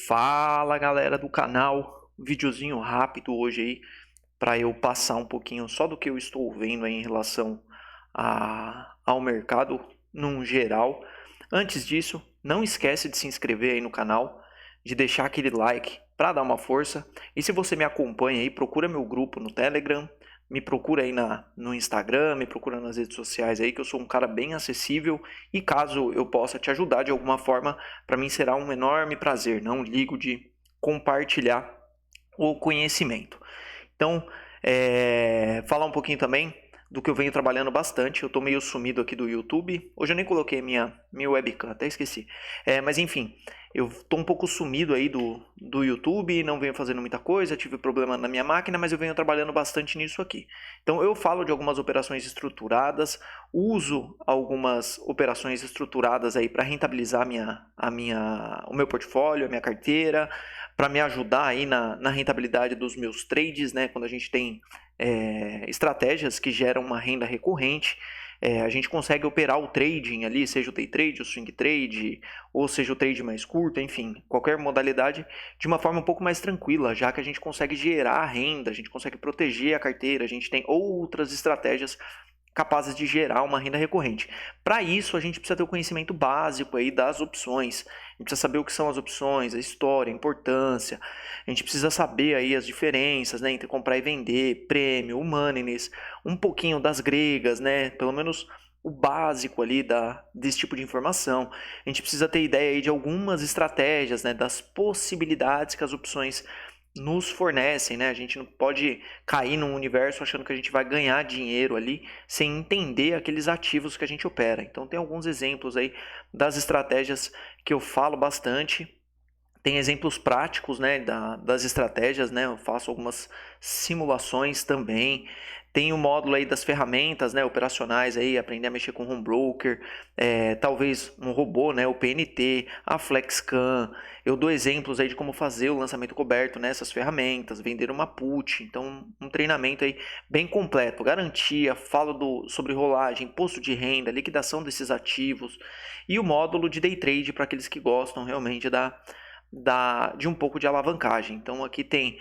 Fala galera do canal, videozinho rápido hoje aí para eu passar um pouquinho só do que eu estou vendo aí em relação ao mercado num geral. Antes disso, não esquece de se inscrever aí no canal, de deixar aquele like para dar uma força. E se você me acompanha aí, procura meu grupo no Telegram, me procura aí no Instagram, me procura nas redes sociais aí, que eu sou um cara bem acessível e caso eu possa te ajudar de alguma forma, para mim será um enorme prazer, não ligo de compartilhar o conhecimento. Então, falar um pouquinho também do que eu venho trabalhando bastante. Eu tô meio sumido aqui do YouTube. Hoje eu nem coloquei minha webcam, até esqueci. Mas enfim, eu tô um pouco sumido aí do YouTube, não venho fazendo muita coisa, tive problema na minha máquina, mas eu venho trabalhando bastante nisso aqui. Então eu falo de algumas operações estruturadas, uso algumas operações estruturadas aí para rentabilizar o meu portfólio, a minha carteira, para me ajudar aí na rentabilidade dos meus trades, né? Quando a gente tem estratégias que geram uma renda recorrente, a gente consegue operar o trading ali, seja o day trade, o swing trade, ou seja o trade mais curto, enfim, qualquer modalidade, de uma forma um pouco mais tranquila, já que a gente consegue gerar renda, a gente consegue proteger a carteira, a gente tem outras estratégias capazes de gerar uma renda recorrente. Para isso, a gente precisa ter o conhecimento básico aí das opções. A gente precisa saber o que são as opções, a história, a importância. A gente precisa saber aí as diferenças, né, entre comprar e vender, prêmio, humanines, um pouquinho das gregas, né, pelo menos o básico ali desse tipo de informação. A gente precisa ter ideia aí de algumas estratégias, né, das possibilidades que as opções nos fornecem, né? A gente não pode cair num universo achando que a gente vai ganhar dinheiro ali sem entender aqueles ativos que a gente opera. Então tem alguns exemplos aí das estratégias que eu falo bastante. Tem exemplos práticos, né, das estratégias, né? Eu faço algumas simulações também. Tem o módulo aí das ferramentas, né, operacionais aí, aprender a mexer com home broker, talvez um robô, né, o PNT, a FlexCam. Eu dou exemplos aí de como fazer o lançamento coberto nessas ferramentas, vender uma put. Então, um treinamento aí bem completo, garantia, falo sobre rolagem, imposto de renda, liquidação desses ativos e o módulo de day trade para aqueles que gostam realmente de um pouco de alavancagem. Então aqui tem,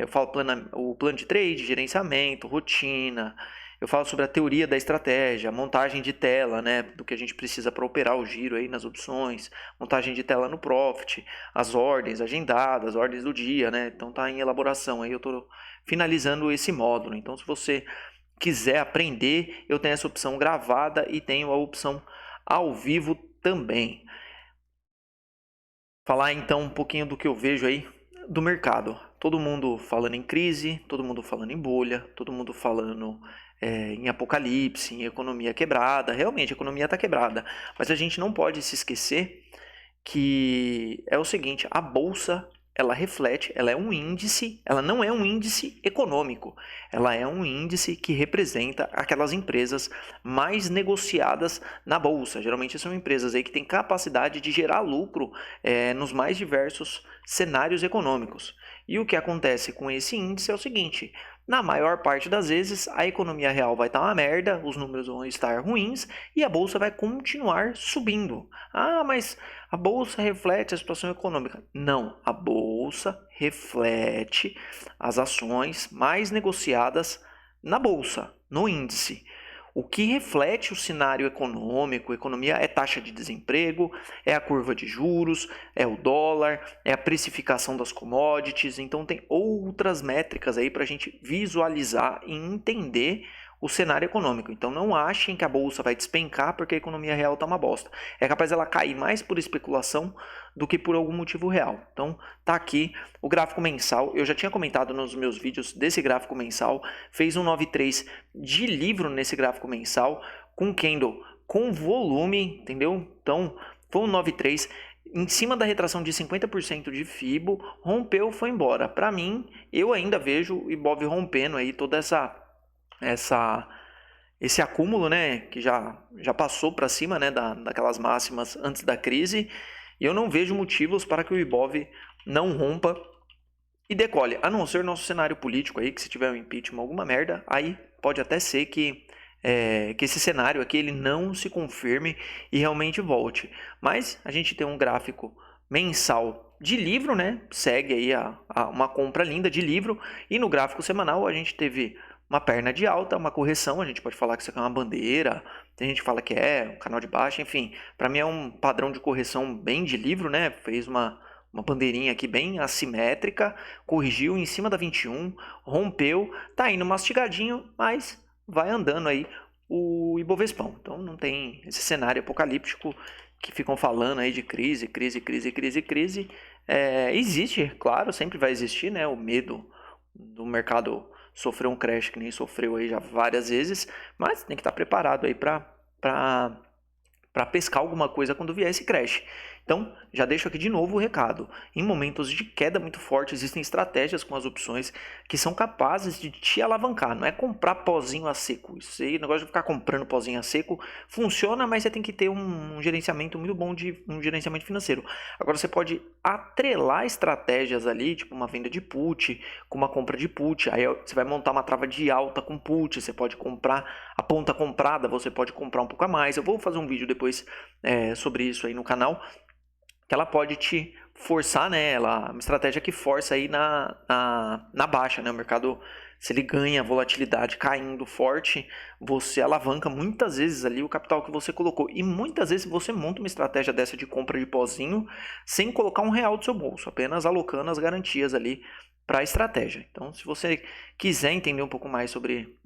eu falo o plano de trade, gerenciamento, rotina, eu falo sobre a teoria da estratégia, montagem de tela, né, do que a gente precisa para operar o giro aí nas opções, montagem de tela no Profit, as ordens agendadas, ordens do dia, né, então tá em elaboração aí, eu estou finalizando esse módulo. Então se você quiser aprender, eu tenho essa opção gravada e tenho a opção ao vivo também. Falar então um pouquinho do que eu vejo aí do mercado. Todo mundo falando em crise, todo mundo falando em bolha, todo mundo falando em apocalipse, em economia quebrada. Realmente, a economia está quebrada. Mas a gente não pode se esquecer que é o seguinte, a bolsa, ela reflete, ela é um índice, ela não é um índice econômico, ela é um índice que representa aquelas empresas mais negociadas na bolsa. Geralmente são empresas aí que têm capacidade de gerar lucro nos mais diversos cenários econômicos. E o que acontece com esse índice é o seguinte, na maior parte das vezes a economia real vai estar uma merda, os números vão estar ruins e a bolsa vai continuar subindo. Ah, mas a bolsa reflete a situação econômica. Não, a bolsa reflete as ações mais negociadas na bolsa, no índice. O que reflete o cenário econômico, economia, é taxa de desemprego, é a curva de juros, é o dólar, é a precificação das commodities. Então tem outras métricas aí para a gente visualizar e entender o cenário econômico. Então não achem que a bolsa vai despencar porque a economia real está uma bosta. É capaz ela cair mais por especulação do que por algum motivo real. Então tá aqui o gráfico mensal. Eu já tinha comentado nos meus vídeos desse gráfico mensal. Fez um 93 de livro nesse gráfico mensal com candle com volume, entendeu? Então foi um 93 em cima da retração de 50% de FIBO, rompeu, foi embora. Para mim, eu ainda vejo o Ibov rompendo aí toda esse acúmulo, né, que já passou para cima, né, daquelas máximas antes da crise, e eu não vejo motivos para que o Ibov não rompa e decole, a não ser nosso cenário político aí, que se tiver um impeachment, alguma merda, aí pode até ser que esse cenário aqui ele não se confirme e realmente volte. Mas a gente tem um gráfico mensal de livro, né? Segue aí uma compra linda de livro. E no gráfico semanal a gente teve uma perna de alta, uma correção. A gente pode falar que isso aqui é uma bandeira. Tem gente que fala que é um canal de baixa. Enfim, para mim é um padrão de correção bem de livro, né? Fez uma bandeirinha aqui bem assimétrica. Corrigiu em cima da 21. Rompeu. Tá indo mastigadinho, mas vai andando aí o Ibovespão. Então não tem esse cenário apocalíptico que ficam falando aí de crise, crise, crise, crise, crise. Existe, claro, sempre vai existir, né? O medo do mercado sofrer um crash que nem sofreu aí já várias vezes, mas tem que estar preparado aí para pescar alguma coisa quando vier esse crash. Então, já deixo aqui de novo o recado. Em momentos de queda muito forte, existem estratégias com as opções que são capazes de te alavancar. Não é comprar pozinho a seco. Isso aí, o negócio de ficar comprando pozinho a seco funciona, mas você tem que ter um gerenciamento muito bom de um gerenciamento financeiro. Agora, você pode atrelar estratégias ali, tipo uma venda de put, com uma compra de put. Aí você vai montar uma trava de alta com put. Você pode comprar a ponta comprada, você pode comprar um pouco a mais. Eu vou fazer um vídeo depois sobre isso aí no canal, que ela pode te forçar, né? Uma estratégia que força aí na baixa, né? O mercado, se ele ganha volatilidade caindo forte, você alavanca muitas vezes ali o capital que você colocou. E muitas vezes você monta uma estratégia dessa de compra de pozinho sem colocar R$ 1 do seu bolso, apenas alocando as garantias ali para a estratégia. Então, se você quiser entender um pouco mais sobre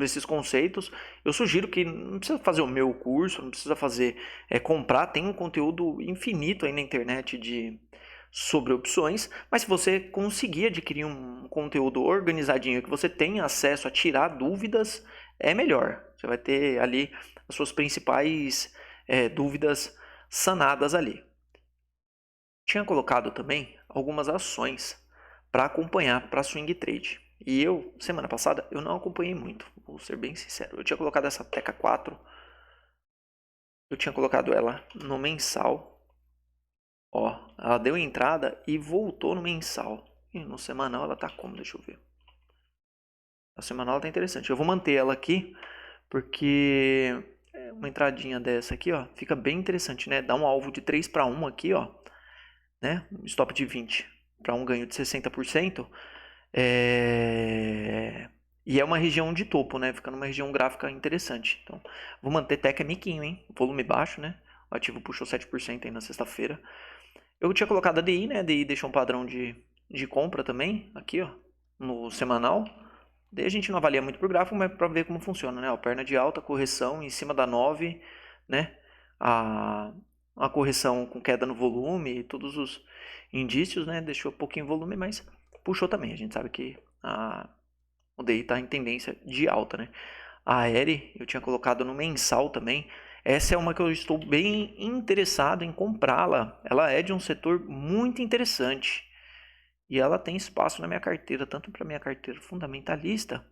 esses conceitos, eu sugiro que não precisa fazer o meu curso, não precisa fazer comprar, tem um conteúdo infinito aí na internet sobre opções, mas se você conseguir adquirir um conteúdo organizadinho, que você tenha acesso a tirar dúvidas, é melhor. Você vai ter ali as suas principais dúvidas sanadas ali. Tinha colocado também algumas ações para acompanhar para swing trade. E eu, semana passada, eu não acompanhei muito, vou ser bem sincero. Eu tinha colocado essa Teca 4, eu tinha colocado ela no mensal. Ó, ela deu entrada e voltou no mensal. E no semanal ela tá como? Deixa eu ver. A semanal ela tá interessante. Eu vou manter ela aqui, porque uma entradinha dessa aqui, ó, fica bem interessante, né? Dá um alvo de 3 para 1 aqui, ó, né? Stop de 20 para um ganho de 60%. E é uma região de topo, né? Fica numa região gráfica interessante. Então, vou manter Teca miquinho, hein? Volume baixo, né? O ativo puxou 7% aí na sexta-feira. Eu tinha colocado a DI, né? A DI deixou um padrão de compra também, aqui, ó, no semanal. Daí a gente não avalia muito por gráfico, mas para ver como funciona, né? Ó, perna de alta, correção em cima da 9, né? A correção com queda no volume e todos os indícios, né? Deixou pouquinho volume, mas puxou também. A gente sabe que o DI está em tendência de alta, né? A Aere eu tinha colocado no mensal também. Essa é uma que eu estou bem interessado em comprá-la. Ela é de um setor muito interessante. E ela tem espaço na minha carteira, tanto para minha carteira fundamentalista,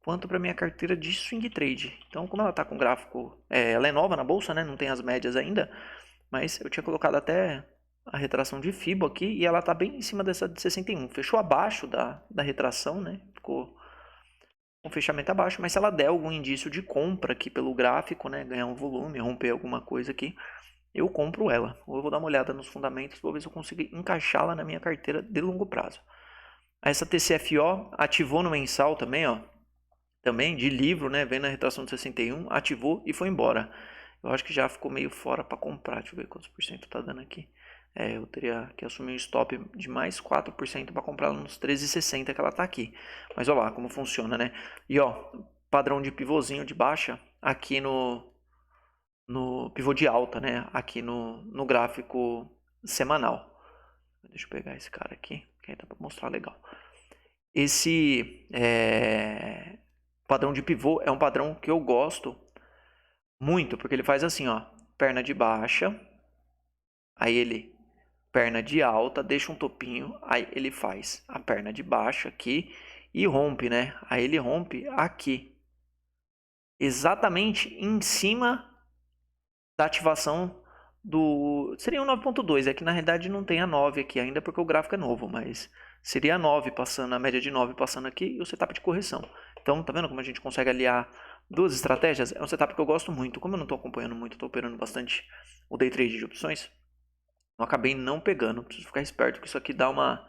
quanto para minha carteira de swing trade. Então, como ela está com gráfico, ela é nova na bolsa, né? Não tem as médias ainda, mas eu tinha colocado até a retração de FIBO aqui e ela está bem em cima dessa de 61. Fechou abaixo da retração, né? Ficou um fechamento abaixo, mas se ela der algum indício de compra aqui pelo gráfico, né? Ganhar um volume, romper alguma coisa aqui, eu compro ela. Ou eu vou dar uma olhada nos fundamentos, vou ver se eu consigo encaixá-la na minha carteira de longo prazo. Essa TCFO ativou no mensal também, ó. Também de livro, né? Vendo a retração de 61, ativou e foi embora. Eu acho que já ficou meio fora para comprar. Deixa eu ver quantos por cento tá dando aqui. Eu teria que assumir um stop de mais 4% para comprar ela nos 13,60 que ela tá aqui. Mas olha lá como funciona, né? E ó, padrão de pivôzinho de baixa aqui no pivô de alta, né? Aqui no gráfico semanal. Deixa eu pegar esse cara aqui, que aí dá para mostrar legal. Esse padrão de pivô é um padrão que eu gosto muito, porque ele faz assim, ó, perna de baixa, aí ele perna de alta, deixa um topinho, aí ele faz a perna de baixa aqui e rompe, né? Aí ele rompe aqui, exatamente em cima da ativação seria um 9.2, é que na realidade não tem a 9 aqui ainda porque o gráfico é novo, mas seria a 9 passando, a média de 9 passando aqui e o setup de correção. Então, tá vendo como a gente consegue aliar duas estratégias? É um setup que eu gosto muito. Como eu não estou acompanhando muito, estou operando bastante o day trade de opções, Eu acabei não pegando. Preciso ficar esperto que isso aqui dá uma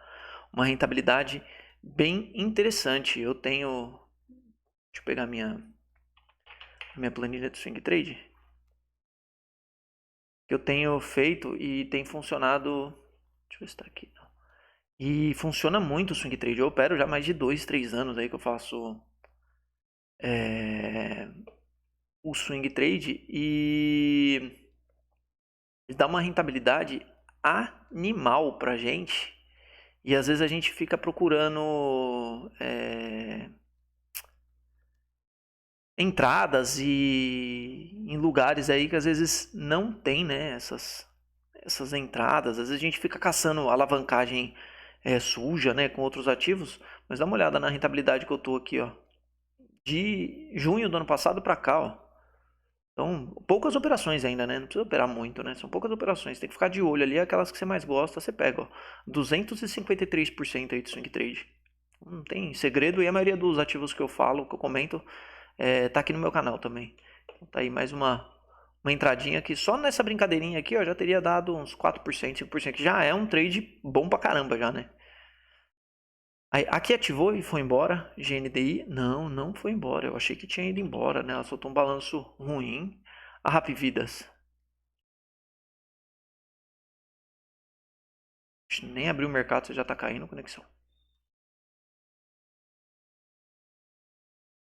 rentabilidade bem interessante. Eu tenho... Deixa eu pegar minha planilha do Swing Trade. Que eu tenho feito e tem funcionado... Deixa eu ver se tá aqui. E funciona muito o Swing Trade. Eu opero já mais de 2, 3 anos aí que eu faço o Swing Trade e dá uma rentabilidade animal pra gente. E às vezes a gente fica procurando entradas e em lugares aí que às vezes não tem, né, essas entradas. Às vezes a gente fica caçando alavancagem suja, né, com outros ativos. Mas dá uma olhada na rentabilidade que eu tô aqui, ó, de junho do ano passado para cá, ó. Então, poucas operações ainda, né? Não precisa operar muito, né? São poucas operações. Tem que ficar de olho ali. Aquelas que você mais gosta, você pega, ó. 253% aí de swing trade. Não tem segredo. E a maioria dos ativos que eu falo, que eu comento, tá aqui no meu canal também. Então, tá aí mais uma entradinha que só nessa brincadeirinha aqui, ó, já teria dado uns 4%, 5%. Que já é um trade bom pra caramba já, né? Aí, aqui ativou e foi embora. GNDI, não foi embora. Eu achei que tinha ido embora, né? Ela soltou um balanço ruim. A Rapvidas. Nem abriu o mercado, você já tá caindo a conexão.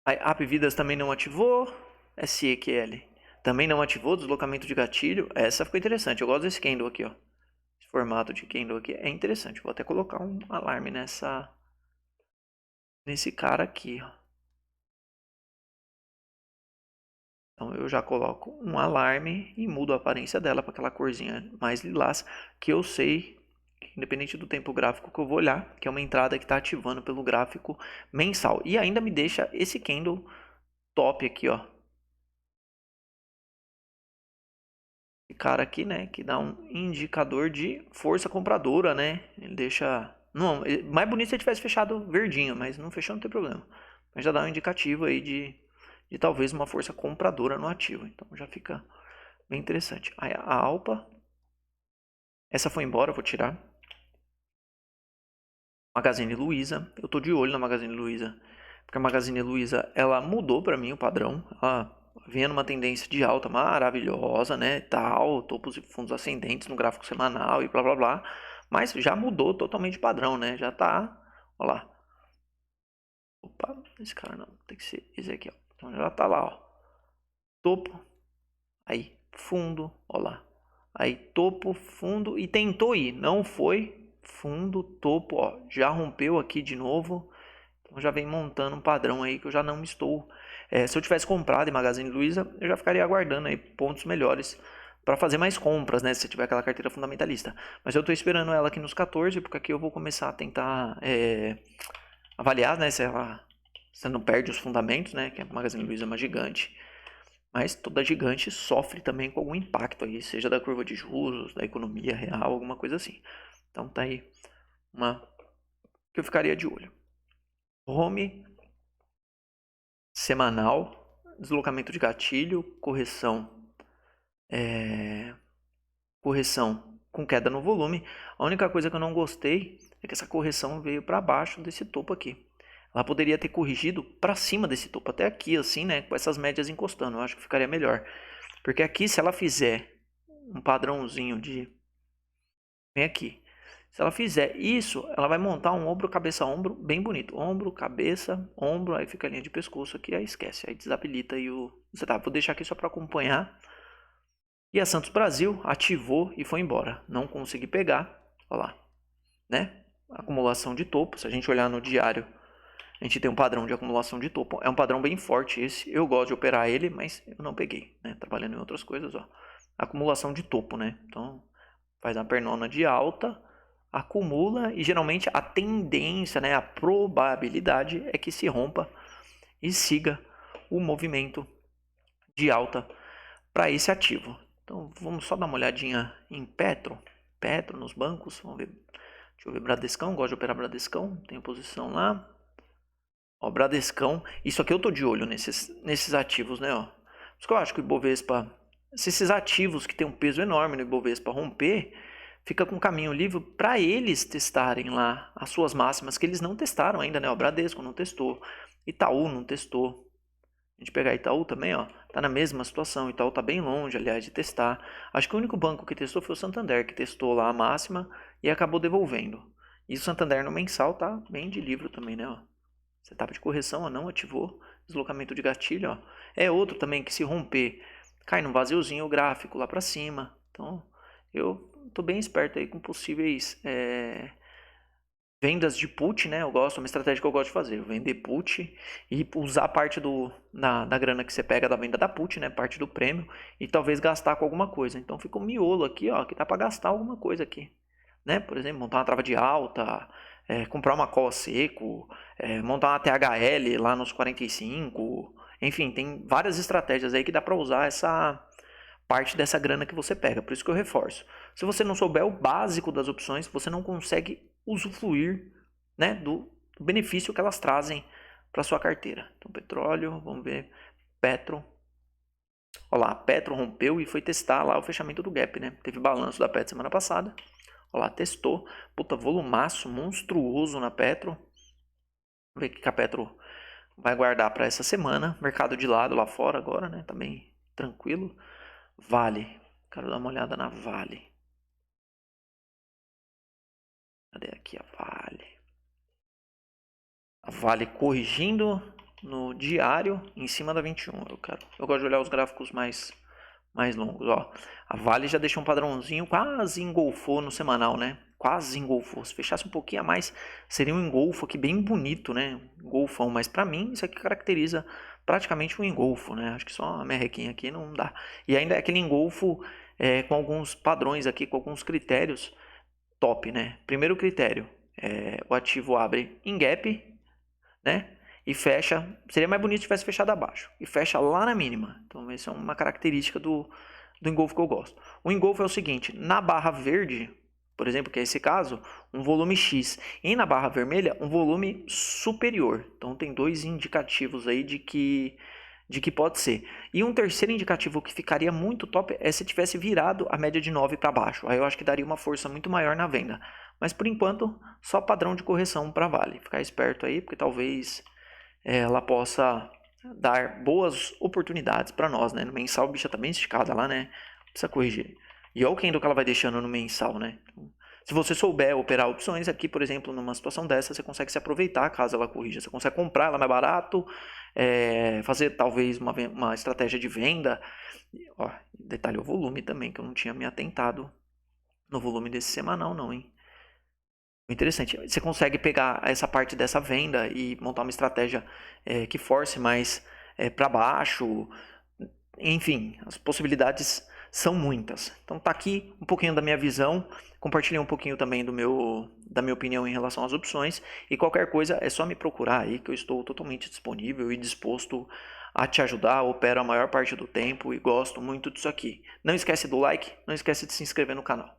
Aí, Rapvidas também não ativou. SEQL também não ativou. Deslocamento de gatilho. Essa ficou interessante. Eu gosto desse candle aqui, ó. Esse formato de candle aqui é interessante. Vou até colocar um alarme nesse cara aqui, ó. Então eu já coloco um alarme e mudo a aparência dela para aquela corzinha mais lilás, que eu sei, independente do tempo gráfico que eu vou olhar, que é uma entrada que está ativando pelo gráfico mensal. E ainda me deixa esse candle top aqui, ó. Esse cara aqui, né, que dá um indicador de força compradora, né? Ele deixa... Não, mais bonito se ele tivesse fechado verdinho, mas não fechou, não tem problema. Mas já dá um indicativo aí de talvez uma força compradora no ativo. Então já fica bem interessante. Aí a Alpa, essa foi embora, eu vou tirar. Magazine Luiza, eu tô de olho na Magazine Luiza, porque a Magazine Luiza, ela mudou para mim o padrão. Ela vinha numa tendência de alta maravilhosa, né, tal, topos e fundos ascendentes no gráfico semanal e blá blá blá, mas já mudou totalmente o padrão, né? Já tá, ó lá. Opa, esse cara não, tem que ser esse aqui, ó. Então já tá lá, ó. Topo, aí fundo, ó lá. Aí topo, fundo e tentou ir, não foi, fundo, topo, ó, já rompeu aqui de novo. Então já vem montando um padrão aí que eu já não estou. Se eu tivesse comprado em Magazine Luiza, eu já ficaria aguardando aí pontos melhores para fazer mais compras, né? Se tiver aquela carteira fundamentalista. Mas eu estou esperando ela aqui nos 14, porque aqui eu vou começar a tentar avaliar, né? Se ela não perde os fundamentos, né? Que a Magazine Luiza é uma gigante. Mas toda gigante sofre também com algum impacto aí, seja da curva de juros, da economia real, alguma coisa assim. Então tá aí uma que eu ficaria de olho. Home semanal, deslocamento de gatilho, correção com queda no volume. A única coisa que eu não gostei é que essa correção veio para baixo desse topo aqui. Ela poderia ter corrigido para cima desse topo, até aqui assim, né, com essas médias encostando. Eu acho que ficaria melhor. Porque aqui, se ela fizer um padrãozinho de... Vem aqui. Se ela fizer isso, ela vai montar um ombro, cabeça, ombro bem bonito. Ombro, cabeça, ombro, aí fica a linha de pescoço aqui, aí esquece. Aí desabilita aí o... Vou deixar aqui só para acompanhar. E a Santos Brasil ativou e foi embora. Não consegui pegar. Olha lá. Né? Acumulação de topo. Se a gente olhar no diário, a gente tem um padrão de acumulação de topo. É um padrão bem forte esse. Eu gosto de operar ele, mas eu não peguei. Né? Trabalhando em outras coisas, ó. Acumulação de topo, né? Então, faz uma pernona de alta, acumula e geralmente a tendência, né? A probabilidade é que se rompa e siga o movimento de alta para esse ativo. Então, vamos só dar uma olhadinha em Petro nos bancos. Vamos ver. Deixa eu ver Bradescão, gosto de operar Bradescão, tem posição lá. Ó, Bradescão, isso aqui eu tô de olho nesses ativos, né, ó. Por isso que eu acho que o Ibovespa, se esses ativos que tem um peso enorme no Ibovespa romper, fica com caminho livre para eles testarem lá as suas máximas que eles não testaram ainda, né? O Bradesco não testou, Itaú não testou. A gente pegar Itaú também, ó, tá na mesma situação. Itaú tá bem longe, aliás, de testar. Acho que o único banco que testou foi o Santander, que testou lá a máxima e acabou devolvendo. E o Santander no mensal tá bem de livro também, né? Ó. Setup de correção, ó, não ativou. Deslocamento de gatilho, ó. É outro também que se romper, cai num vaziozinho o gráfico lá pra cima. Então, eu tô bem esperto aí com possíveis vendas de put, né? Eu gosto, uma estratégia que eu gosto de fazer, vender put e usar parte da grana que você pega da venda da put, né? Parte do prêmio e talvez gastar com alguma coisa. Então fica um miolo aqui, ó, que dá para gastar alguma coisa aqui, né? Por exemplo, montar uma trava de alta, comprar uma call seco, montar uma THL lá nos 45, enfim, tem várias estratégias aí que dá para usar essa parte dessa grana que você pega. Por isso que eu reforço. Se você não souber o básico das opções, você não consegue usufruir, né, do benefício que elas trazem para sua carteira. Então, petróleo, vamos ver, Petro. Olha lá, a Petro rompeu e foi testar lá o fechamento do gap, né? Teve balanço da Petro semana passada. Olha lá, testou. Puta, volumaço monstruoso na Petro. Vamos ver o que a Petro vai guardar para essa semana. Mercado de lado lá fora agora, né? Também tranquilo. Vale. Quero dar uma olhada na Vale. Cadê aqui a Vale? A Vale corrigindo no diário em cima da 21. Eu gosto de olhar os gráficos mais longos. Ó. A Vale já deixou um padrãozinho, quase engolfou no semanal, né? Quase engolfou. Se fechasse um pouquinho a mais, seria um engolfo aqui bem bonito, né? Engolfão. Mas para mim, isso aqui caracteriza praticamente um engolfo, né? Acho que só a merrequinha aqui não dá. E ainda é aquele engolfo com alguns padrões aqui, com alguns critérios top, né? Primeiro critério, o ativo abre em gap, né? E fecha, seria mais bonito se tivesse fechado abaixo. E fecha lá na mínima. Então, essa é uma característica do engolfo que eu gosto. O engolfo é o seguinte, na barra verde, por exemplo, que é esse caso, um volume X. E na barra vermelha, um volume superior. Então, tem dois indicativos aí de que pode ser. E um terceiro indicativo que ficaria muito top é se tivesse virado a média de 9 para baixo. Aí eu acho que daria uma força muito maior na venda. Mas por enquanto, só padrão de correção para Vale. Ficar esperto aí, porque talvez ela possa dar boas oportunidades para nós, né? No mensal, a bicha tá bem esticada lá, né? Precisa corrigir. E olha o candle que ela vai deixando no mensal, né? Então, se você souber operar opções aqui, por exemplo, numa situação dessa, você consegue se aproveitar caso ela corrija. Você consegue comprar ela mais barato, fazer talvez uma estratégia de venda. Ó, detalhe o volume também, que eu não tinha me atentado no volume desse semanal não, hein? Interessante. Você consegue pegar essa parte dessa venda e montar uma estratégia que force mais para baixo. Enfim, as possibilidades são muitas. Então tá aqui um pouquinho da minha visão. Compartilhei um pouquinho também da minha opinião em relação às opções. E qualquer coisa é só me procurar aí que eu estou totalmente disponível e disposto a te ajudar. Opero a maior parte do tempo e gosto muito disso aqui. Não esquece do like, não esquece de se inscrever no canal.